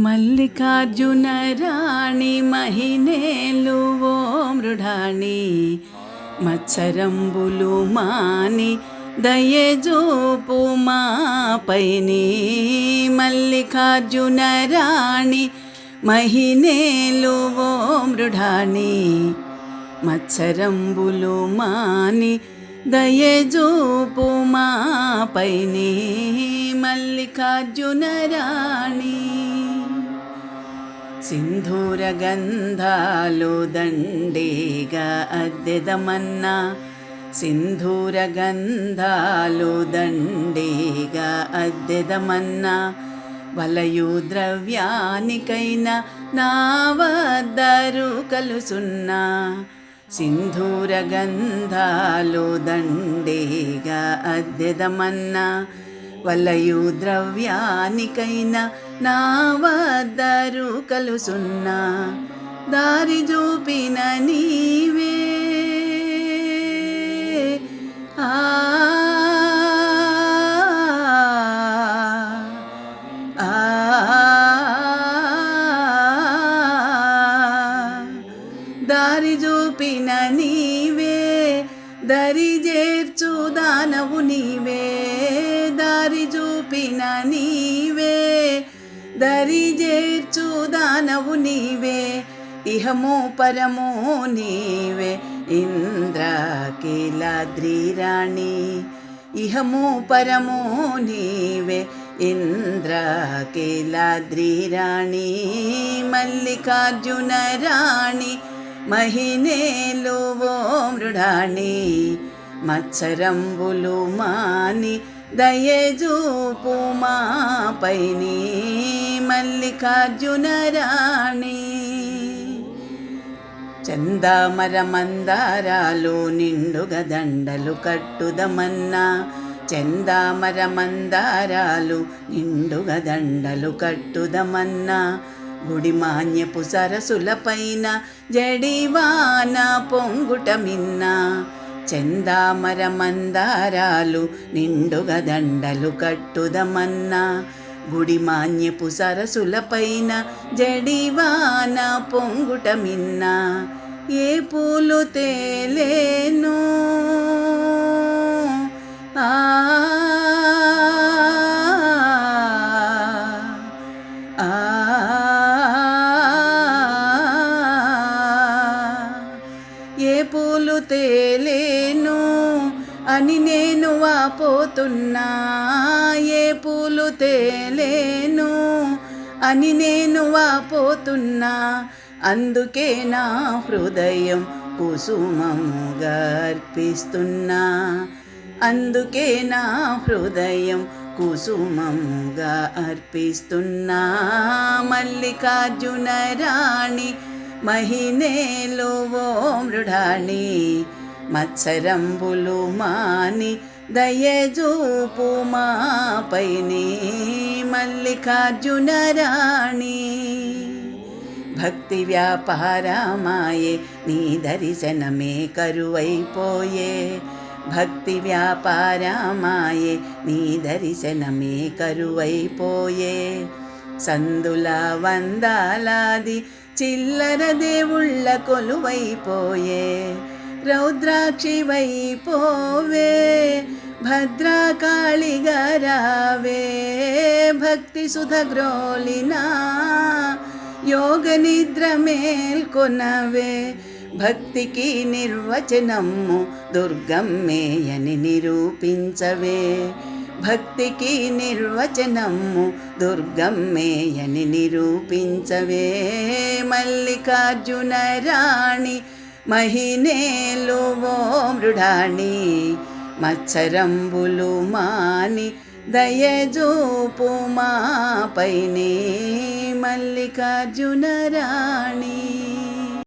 మల్లికార్జున రాణి మహినేలువో మృఢాణి మత్సరంబులు మాని దయజూపు మాపైని. మల్లికార్జున రాణి మహినేలువో మృఢాణి మత్సరంబులు మాని దయజూపు మాపైని. మల్లికార్జున రాణి సింధూర గంధాలు దండిగా అద్దెదమన్నా, సింధూర గంధాలు దండిగా అద్దెదమన్నా, వలయు ద్రవ్యానికైనా నా వద్దరు కలుసున్నా. సింధూర గంధాలు దండిగా అద్దెదమన్నా, వలయు ద్రవ్యానికైనా నా వద్దరు కలుసున్నా. దారి చూపిన నీవే దారి చూపిన నీవే, దరి చేర్చు దానవు నీవే. దారి చూపిన నీవే, దరి చేర్చు దానవు నీవే. ఇహము పరము నీవే ఇంద్రకీలాద్రి రాణి. ఇహము పరము నీవే ఇంద్రకీలాద్రి రాణి. మల్లికార్జున రాణి మహినేలువో మృఢాణి మత్సరంబులు మాని దయజూపు మాపైని. మల్లికార్జున రాణి చందామర మందారాలు నిండుగా దండలు కట్టుదమన్నా, చందామర మందారాలు నిండుగా దండలు కట్టుదమన్నా, గుడి మాన్యపు సరసులపైన జడివాన పొంగుట మిన్నా. చందామర మందారాలు నిండుగా దండలు కట్టుదమన్నా, గుడి మాన్యపు సరసులపైన జడివాన పొంగుట మిన్నా. ఏ పూలు తేలేను ఏ పూలు తేలేను అని నేను వాపోతున్నా. ఏ పూలు తేలేను అని నేను వాపోతున్నా. అందుకే నా హృదయం కుసుమముగా అర్పిస్తున్నా. అందుకే నా హృదయం కుసుమముగా అర్పిస్తున్నా. మల్లికార్జున రాణి మహినేలువో మృఢాణి మత్సరంబులు మాని దయజూపు మాపైని. మల్లికార్జున రాణి భక్తి వ్యాపారమాయే నీ దర్శనమే కరువైపోయే. భక్తి వ్యాపారమాయే నీ దర్శనమే కరువైపోయే. సందుల వందలాది చిల్లర దేవుళ్ళ కొలువైపోయే. రౌద్రాక్షి వైపోవే భద్రకాళిగా రావే. భక్తి సుధ గ్రోలినా యోగ నిద్ర మేల్కొనవే. భక్తికి నిర్వచనము దుర్గమ్మేయని నిరూపించవే. భక్తికి నిర్వచనము దుర్గమ్మేయని నిరూపించవే. మల్లికార్జున రాణి మహినేలువో మృఢాణి మత్సరంబులు మాని దయజూపు మాపైని. మల్లికార్జున రాణి.